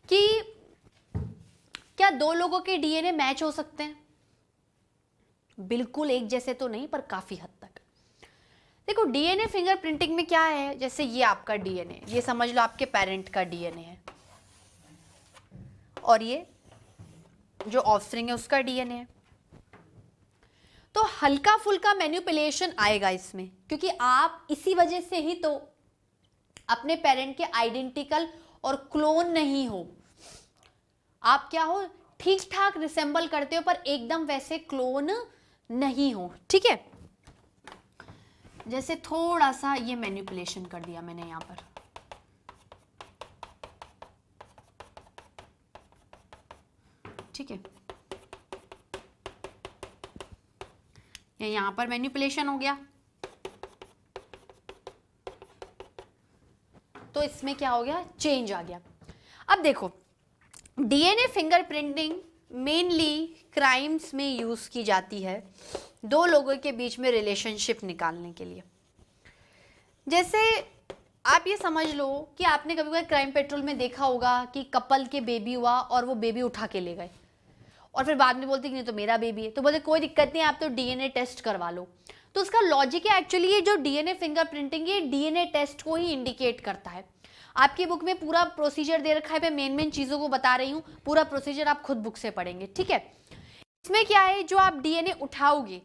कि क्या दो लोगों के डीएनए मैच हो सकते हैं, बिल्कुल एक जैसे तो नहीं, पर काफी हद तक। देखो डीएनए फिंगरप्रिंटिंग में क्या है, जैसे ये आपका डीएनए, ये समझ लो आपके पेरेंट का डीएनए है, और ये जो ऑफस्प्रिंग है उसका डीएनए है। तो हल्का फुल्का मैनिपुलेशन आएगा इसमें, क्योंकि आप इसी वजह से ही तो अपने पेरेंट के आइडेंटिकल और क्लोन नहीं हो। आप क्या हो, ठीक ठाक रिसेंबल करते हो, पर एकदम वैसे क्लोन नहीं हो, ठीक है। जैसे थोड़ा सा ये मैनिपुलेशन कर दिया मैंने यहां पर, ठीक है, ये यहां पर मैनिपुलेशन हो गया, तो इसमें क्या हो गया, चेंज आ गया। अब देखो डीएनए फिंगरप्रिंटिंग मेनली क्राइम्स में यूज की जाती है, दो लोगों के बीच में रिलेशनशिप निकालने के लिए। जैसे आप ये समझ लो कि आपने कभी कभी क्राइम पेट्रोल में देखा होगा कि कपल के बेबी हुआ और वो बेबी उठा के ले गए, और फिर बाद में बोलते कि नहीं तो मेरा बेबी है, तो बोलते कोई दिक्कत नहीं, आप तो डीएनए टेस्ट करवा लो। तो उसका लॉजिक है एक्चुअली, ये जो डीएनए फिंगरप्रिंटिंग ये डीएनए टेस्ट को ही इंडिकेट करता है। आपकी बुक में पूरा प्रोसीजर दे रखा है, मैं मेन चीजों को बता रही हूँ, पूरा प्रोसीजर आप खुद बुक से पढ़ेंगे, ठीक है। इसमें क्या है, जो आप डीएनए उठाओगे,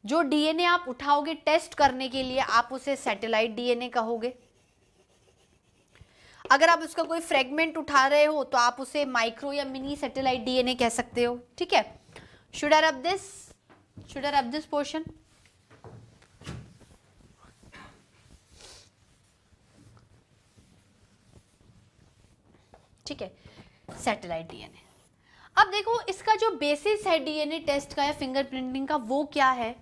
जो डीएनए आप उठाओगे टेस्ट करने के लिए, आप उसे सैटेलाइट डीएनए कहोगे। अगर आप उसका कोई फ्रेगमेंट उठा रहे हो तो आप उसे माइक्रो या मिनी सैटेलाइट डीएनए कह सकते हो, ठीक है। Should I rub this portion? ठीक है, सैटेलाइट डीएनए। अब देखो इसका जो बेसिस है डीएनए टेस्ट का या फिंगरप्रिंटिंग का, वो क्या है,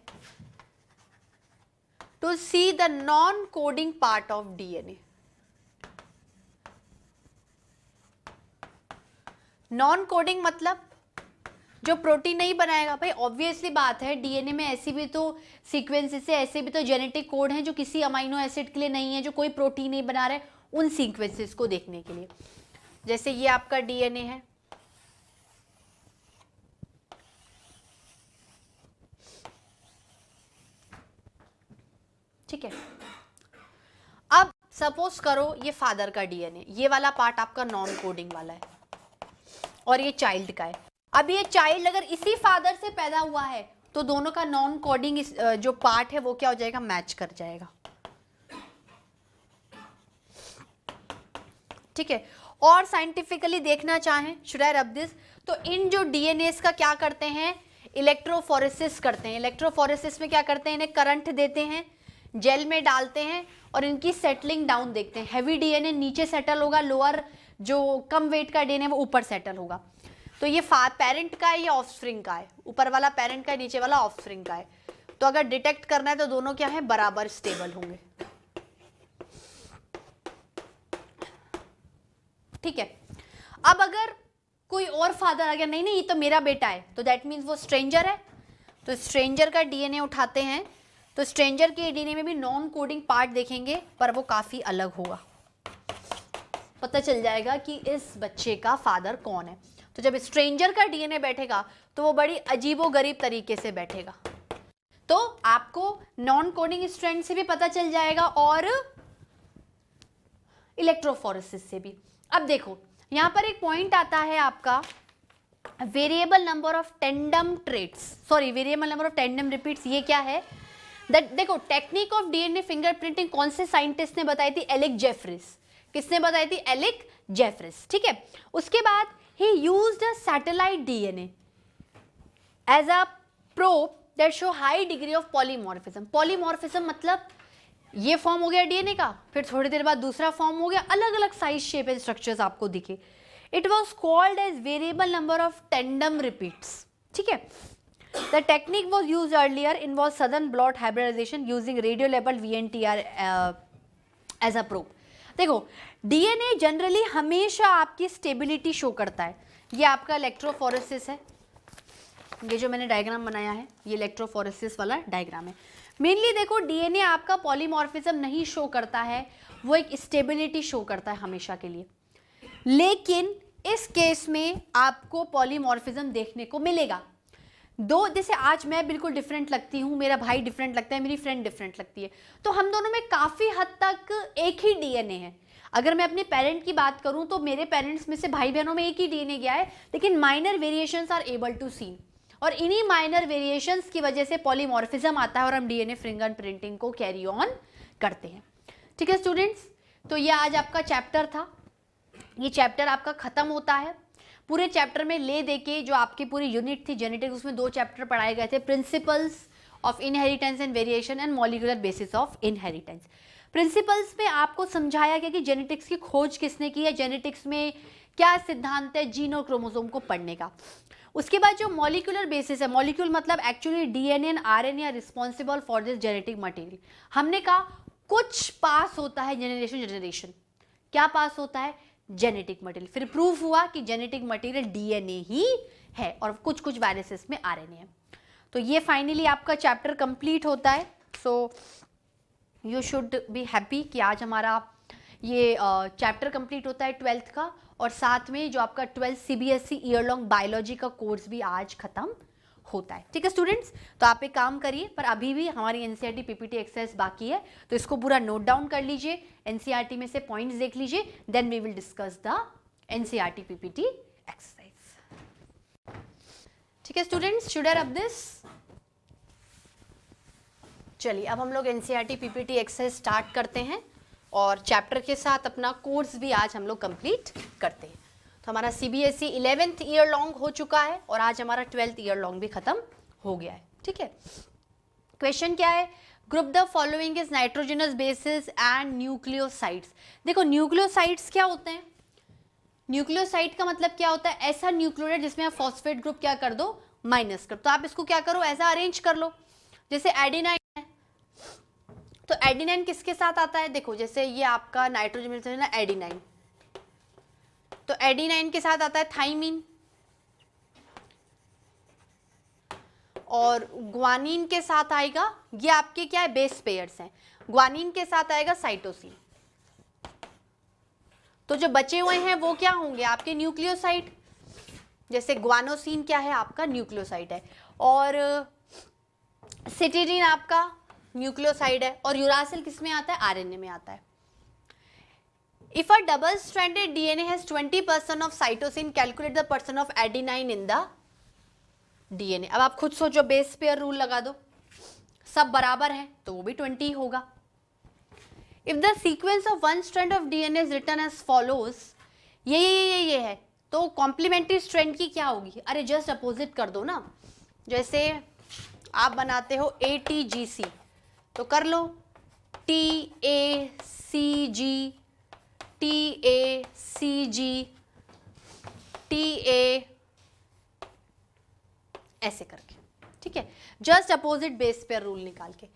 to see the non coding part of DNA. Non coding मतलब जो प्रोटीन नहीं बनाएगा। भाई ऑब्वियसली बात है, डीएनए में ऐसी भी तो सीक्वेंसेस है, ऐसे भी तो जेनेटिक कोड हैं जो किसी अमाइनो एसिड के लिए नहीं है, जो कोई प्रोटीन नहीं बना रहे, उन सीक्वेंसेस को देखने के लिए। जैसे ये आपका डीएनए है, ठीक है। अब सपोज करो ये फादर का डीएनए, ये वाला पार्ट आपका नॉन कोडिंग वाला है, और ये चाइल्ड का है। अब ये चाइल्ड अगर इसी फादर से पैदा हुआ है तो दोनों का नॉन कोडिंग जो पार्ट है वो क्या हो जाएगा, मैच कर जाएगा, ठीक है। और साइंटिफिकली देखना चाहें, शुड आई रब दिस, तो इन जो डीएनए का क्या करते हैं, इलेक्ट्रोफोरेसिस करते हैं। इलेक्ट्रोफोरेसिस में क्या करते हैं, इन्हें करंट देते हैं, जेल में डालते हैं, और इनकी सेटलिंग डाउन देखते हैं। हैवी डीएनए नीचे सेटल होगा, लोअर जो कम वेट का डीएनए वो ऊपर सेटल होगा। तो ये पेरेंट का है, ये ऑफस्प्रिंग का है, ऊपर वाला पेरेंट का है, नीचे वाला ऑफस्प्रिंग का है। तो अगर डिटेक्ट करना है तो दोनों क्या है, बराबर स्टेबल होंगे, ठीक है। अब अगर कोई और फादर आ गया, नहीं नहीं ये तो मेरा बेटा है, तो दैट मीन्स वो स्ट्रेंजर है, तो स्ट्रेंजर का डीएनए उठाते हैं, तो स्ट्रेंजर के डीएनए में भी नॉन कोडिंग पार्ट देखेंगे, पर वो काफी अलग होगा, पता चल जाएगा कि इस बच्चे का फादर कौन है। तो जब स्ट्रेंजर का डीएनए बैठेगा तो वो बड़ी अजीबोगरीब तरीके से बैठेगा, तो आपको नॉन कोडिंग स्ट्रैंड से भी पता चल जाएगा और इलेक्ट्रोफोरेसिस से भी। अब देखो यहां पर एक पॉइंट आता है आपका, variable number of tandem traits, sorry variable number of tandem repeats. ये क्या है, देखो टेक्निक ऑफ डीएनए फिंगरप्रिंटिंग कौन से साइंटिस्ट ने बताई थी, एलिक जेफरिस। किसने बताई थी, एलिक जेफरिस, ठीक है। उसके बाद he used a satellite DNA as a probe that show high degree of polymorphism। polymorphism मतलब ये फॉर्म हो गया डीएनए का, फिर थोड़ी देर बाद दूसरा फॉर्म हो गया, अलग अलग साइज, शेप एंड स्ट्रक्चर्स आपको दिखे। It was called as variable number of tandem repeats, ठीक है। The technique was use earlier involve Southern blot hybridisation using radio label VNTR as a probe. देखो डीएनए जनरली हमेशा आपकी stability show करता है। ये आपका इलेक्ट्रोफोरेसिस है, ये जो मैंने डायग्राम बनाया है ये इलेक्ट्रोफोरेसिस वाला डायग्राम है। मेनली देखो डीएनए आपका पॉलीमॉर्फिज्म नहीं शो करता है, वो एक स्टेबिलिटी शो करता है हमेशा के लिए। लेकिन इस केस में आपको पॉलीमॉर्फिज्म देखने को मिलेगा। दो, जैसे आज मैं बिल्कुल डिफरेंट लगती हूँ, मेरा भाई डिफरेंट लगता है, मेरी फ्रेंड डिफरेंट लगती है, तो हम दोनों में काफ़ी हद तक एक ही डीएनए है। अगर मैं अपने पेरेंट की बात करूँ तो मेरे पेरेंट्स में से भाई बहनों में एक ही डीएनए गया है, लेकिन minor variations are able to seen, और इन्हीं माइनर वेरिएशंस की वजह से पॉलीमॉर्फिज्म आता है और हम डीएनए फिंगरप्रिंटिंग को कैरी ऑन करते हैं। ठीक है स्टूडेंट्स, तो ये आज आपका चैप्टर था, ये चैप्टर आपका खत्म होता है। पूरे चैप्टर में ले देके जो आपकी पूरी यूनिट थी जेनेटिक्स, उसमें 2 चैप्टर पढ़ाए गए थे, principles of inheritance and variation and molecular basis of inheritance. Principles में आपको समझाया गया कि जेनेटिक्स की खोज किसने की है, जेनेटिक्स में क्या सिद्धांत है जीन और क्रोमोसोम को पढ़ने का। उसके बाद जो मॉलिक्यूलर बेसिस है, मॉलिक्यूल मतलब actually DNA and RNA are responsible for this genetic material. हमने कहा कुछ पास होता है जनरेशन जनरेशन, क्या पास होता है, जेनेटिक मटेरियल। फिर प्रूफ हुआ कि जेनेटिक मटेरियल डीएनए ही है और कुछ कुछ वायरसेस में आरएनए है। तो ये फाइनली आपका चैप्टर कंप्लीट होता है। So you should be happy कि आज हमारा ये चैप्टर कंप्लीट होता है 12th का, और साथ में जो आपका 12th CBSE year long biology का कोर्स भी आज खत्म होता है। ठीक है स्टूडेंट्स, तो आप एक काम करिए, पर अभी भी हमारी एनसीईआरटी पीपीटी एक्सरसाइज बाकी है, तो इसको पूरा नोट डाउन कर लीजिए, एनसीईआरटी में से पॉइंट्स देख लीजिए, then we will discuss the NCERT PPT exercise. ठीक है students, should I rub this? चलिए अब हम लोग एनसीईआरटी पीपीटी एक्सरसाइज स्टार्ट करते हैं और चैप्टर के साथ अपना कोर्स भी आज हम लोग कंप्लीट करते हैं। तो हमारा सीबीएसई 11th ईयर लॉन्ग हो चुका है और आज हमारा 12th ईयर लॉन्ग भी खत्म हो गया है। ठीक है, क्वेश्चन क्या है, group the following is nitrogenous bases and nucleosides. देखो न्यूक्लियोसाइड्स क्या होते हैं, न्यूक्लियोसाइड का मतलब क्या होता है, ऐसा न्यूक्लियोटाइड जिसमें आप फॉस्फेट ग्रुप क्या कर दो, माइनस कर। तो आप इसको क्या करो, ऐसा अरेंज कर लो, जैसे एडिनाइन है, तो एडिनाइन किसके साथ आता है, देखो जैसे ये आपका नाइट्रोजन है ना एडिनाइन, तो एडिनाइन के साथ आता है थाइमीन, और ग्वानिन के साथ आएगा, ये आपके क्या है बेस पेयर्स हैं, ग्वानिन के साथ आएगा साइटोसिन। तो जो बचे हुए हैं वो क्या होंगे आपके न्यूक्लियोसाइड, जैसे ग्वानोसिन क्या है आपका न्यूक्लियोसाइड है, और सिटिडीन आपका न्यूक्लियोसाइड है, और यूरासिल किस में आता है, आरएनए में आता है। If a double stranded DNA has 20% of cytosine, calculate the percent of adenine in the DNA. अब आप खुद सोचो, बेस पेयर रूल लगा दो, सब बराबर है तो वो भी 20 होगा। If the sequence of one strand of DNA is written as follows, ये है, तो कॉम्प्लीमेंट्री स्ट्रैंड की क्या होगी, अरे जस्ट अपोजिट कर दो ना, जैसे आप बनाते हो ATGC तो कर लो TACG TACG TA, ऐसे करके। ठीक है, just opposite base pair rule निकाल के।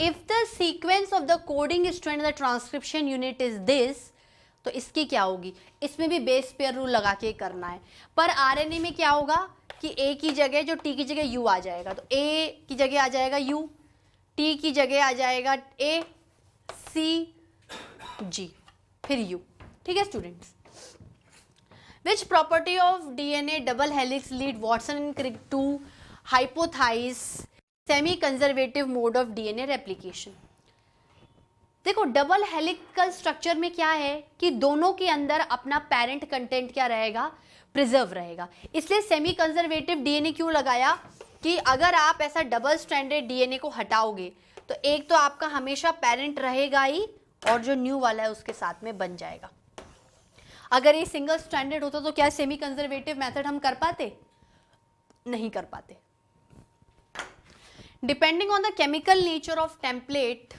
If the sequence of the coding strand the transcription unit is this, तो इसकी क्या होगी, इसमें भी बेस पेयर रूल लगा के करना है। पर आरएनए में क्या होगा कि A की जगह जो T की जगह U आ जाएगा, तो A की जगह आ जाएगा U, T की जगह आ जाएगा A, C, G, फिर U। ठीक है students, which property of DNA double helix lead Watson and Crick to hypothesise semi conservative mode of DNA replication. देखो डबल हेलिकल स्ट्रक्चर में क्या है कि दोनों के अंदर अपना पेरेंट कंटेंट क्या रहेगा, प्रिजर्व रहेगा, इसलिए सेमी कंजर्वेटिव डीएनए क्यों लगाया कि अगर आप ऐसा डबल स्ट्रैंडेड डीएनए को हटाओगे तो एक तो आपका हमेशा पेरेंट रहेगा ही, और जो न्यू वाला है उसके साथ में बन जाएगा। अगर ये सिंगल स्ट्रैंडेड होता तो क्या सेमी कंजर्वेटिव मेथड हम कर पाते, नहीं कर पाते। Depending on the chemical nature of template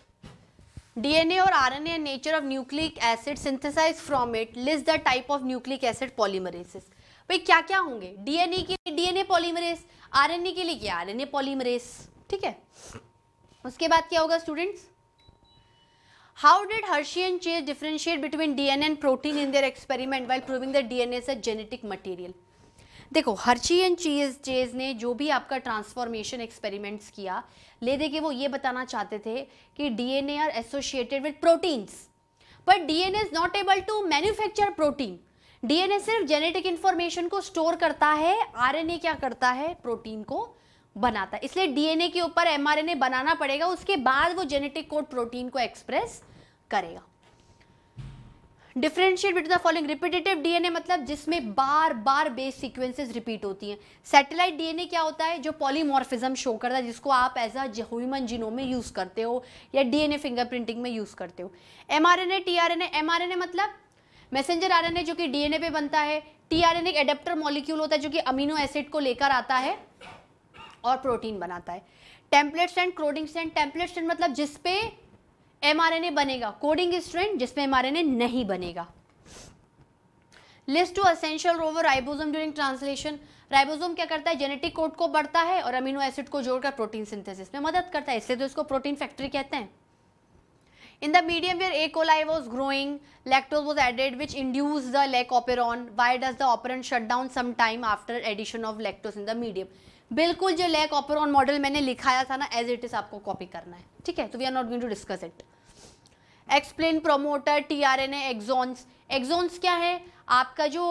DNA और RNA nature of nucleic acid synthesize from it, list the type of nucleic acid polymerases. भाई क्या क्या होंगे, डीएनए के लिए डीएनए पॉलीमरेस, आरएनए के लिए क्या आरएनए पॉलीमरेस। ठीक है, उसके बाद क्या होगा students, how did Hershey and chase differentiate between DNA and protein in their experiment while proving that DNA is a genetic material. देखो हर्शी एंड चेज ने जो भी आपका ट्रांसफॉर्मेशन एक्सपेरिमेंट्स किया, ले दे के वो ये बताना चाहते थे कि DNA are associated with proteins, but DNA is not able to manufacture protein, DNA सिर्फ जेनेटिक इंफॉर्मेशन को स्टोर करता है, आरएनए क्या करता है, प्रोटीन को बनाता है। इसलिए डीएनए के ऊपर एमआरएनए बनाना पड़ेगा, उसके बाद वो जेनेटिक कोड प्रोटीन को एक्सप्रेस करेगा। Differentiate between the following, repetitive DNA मतलब जिसमें बार बार बेस सीक्वेंसेस रिपीट होती हैं। सैटेलाइट डीएनए क्या होता है, जो पॉलीमॉर्फिज्म शो करता है, जिसको आप एज अ ह्यूमन जीनोम में यूज करते हो या डीएनए फिंगरप्रिंटिंग में यूज करते हो। एमआरएनए, टीआरएनए, एमआरएनए मतलब मैसेंजर आरएनए जो कि डीएनए पे बनता है, टीआरएनए एक एडेप्टर मॉलिक्यूल होता है जो कि अमीनो एसिड को लेकर आता है और प्रोटीन बनाता है। Template strand, coding strand, template strand मतलब जिसपे एमआरएनए बनेगा, कोडिंग स्ट्रैंड जिसमें एमआरएनए नहीं बनेगा। List two essential role of ribosome during translation, ribosome क्या करता है, जेनेटिक कोड को बढ़ता है और अमीनो एसिड को जोड़कर प्रोटीन सिंथेसिस में मदद करता है, इसलिए तो इसको प्रोटीन फैक्ट्री कहते हैं। In the medium where E. coli was growing, lactose was added which induced the lac operon. Why does the operon shut down some time after addition of lactose in the medium? बिल्कुल जो lack operon model मैंने लिखाया था ना, as it is आपको copy करना है, ठीक है। तो we are not going to discuss it. Explain promoter, tRNA, exons. Exons क्या है, आपका जो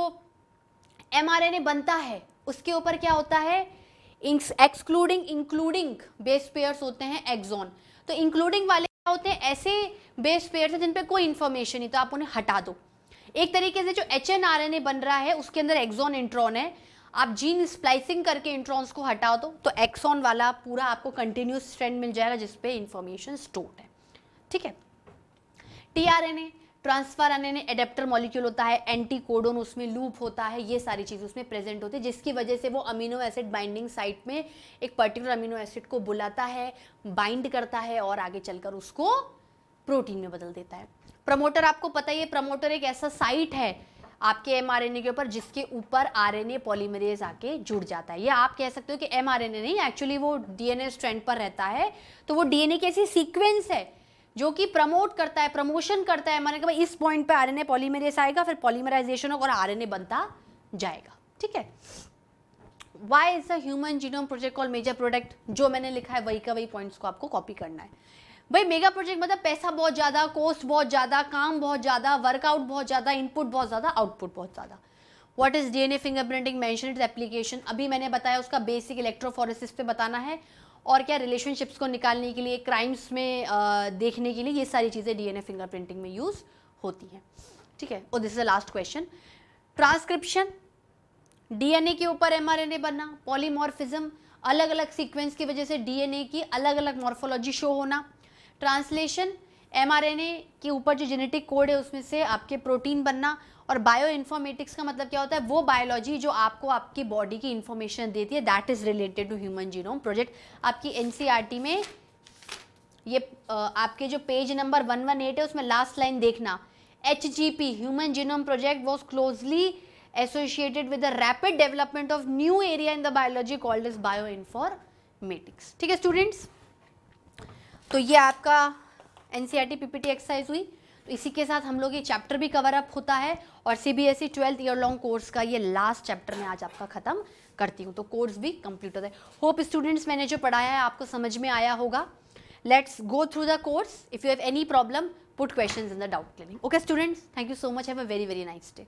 एमआरएनए बनता है उसके ऊपर क्या होता है, एक्सक्लूडिंग इंक्लूडिंग बेस पेयर्स होते हैं एक्सॉन। तो इंक्लूडिंग वाले क्या होते हैं, ऐसे बेस पेयर्स हैं जिन पे कोई इंफॉर्मेशन नहीं, तो आप उन्हें हटा दो। एक तरीके से जो एचएनआरएनए बन रहा है उसके अंदर एक्सॉन इंट्रॉन है, आप जीन स्प्लाइसिंग करके इंट्रॉन्स को हटा दो तो एक्सॉन वाला पूरा आपको कंटिन्यूस स्ट्रैंड मिल जाएगा जिसपे इंफॉर्मेशन स्टोर्ड है, ठीक है। TRNA transfer RNA adapter molecule होता है, एंटी कोडोन उसमें लूप होता है, ये सारी चीज़ उसमें प्रेजेंट होती है जिसकी वजह से वो अमीनो एसिड बाइंडिंग साइट में एक पर्टिकुलर अमीनो एसिड को बुलाता है, बाइंड करता है और आगे चलकर उसको प्रोटीन में बदल देता है। प्रमोटर आपको पता ही है, प्रमोटर एक ऐसा साइट है आपके एमआरएनए के ऊपर जिसके ऊपर आरएनए पॉलीमरेज आके जुड़ जाता है। या आप कह सकते हो कि एमआरएनए नहीं, एक्चुअली वो डीएनए स्ट्रैंड पर रहता है, तो वो डीएनए की ऐसी सीक्वेंस है जो कि प्रमोट करता है, प्रमोशन करता है, माने कि इस पॉइंट पे आरएनए पॉलीमरेज आएगा, फिर पॉलीमराइजेशन होगा और आरएनए बनता जाएगा, ठीक है। Why is the human genome project called major product, जो मैंने लिखा है वही का वही पॉइंट्स को आपको कॉपी करना है। भाई मेगा प्रोजेक्ट मतलब पैसा बहुत ज्यादा, कॉस्ट बहुत ज्यादा, काम बहुत ज्यादा, वर्कआउट बहुत ज्यादा, इनपुट बहुत ज्यादा, आउटपुट बहुत ज्यादा। What is DNA fingerprinting, mention its application, अभी मैंने बताया उसका बेसिक इलेक्ट्रोफोरेसिस पे बताना है, और क्या रिलेशनशिप्स को निकालने के लिए, क्राइम्स में देखने के लिए, ये सारी चीज़ें डीएनए फिंगरप्रिंटिंग में यूज़ होती हैं, ठीक है। और this is the last question. Transcription, DNA के ऊपर एमआरएनए बनना, पॉलीमॉर्फिज्म, अलग अलग सीक्वेंस की वजह से डीएनए की अलग अलग मॉर्फोलॉजी शो होना। ट्रांसलेशन, एमआरएनए के ऊपर जो जेनेटिक कोड है उसमें से आपके प्रोटीन बनना। और बायो इन्फॉर्मेटिक्स का मतलब क्या होता है, वो बायोलॉजी जो आपको आपकी बॉडी की इंफॉर्मेशन देती है, that is related to human genome project. आपकी एनसीईआरटी में ये आपके जो पेज नंबर 118 है उसमें लास्ट लाइन देखना, HGP human genome project was closely associated with the rapid development of new area in the biology called is bioinformatics, ठीक है स्टूडेंट्स। तो ये आपका एनसीईआरटी पीपीटी एक्सरसाइज हुई। तो इसी के साथ हम लोग ये चैप्टर भी कवर अप होता है और CBSE 12th year long course का ये लास्ट चैप्टर मैं आज आपका खत्म करती हूँ, तो कोर्स भी कंप्लीट होता है। होप स्टूडेंट्स मैंने जो पढ़ाया है आपको समझ में आया होगा। Let's go through the course. If you have any problem put questions in the doubt clearing. Okay students, thank you so much, have a very very nice day.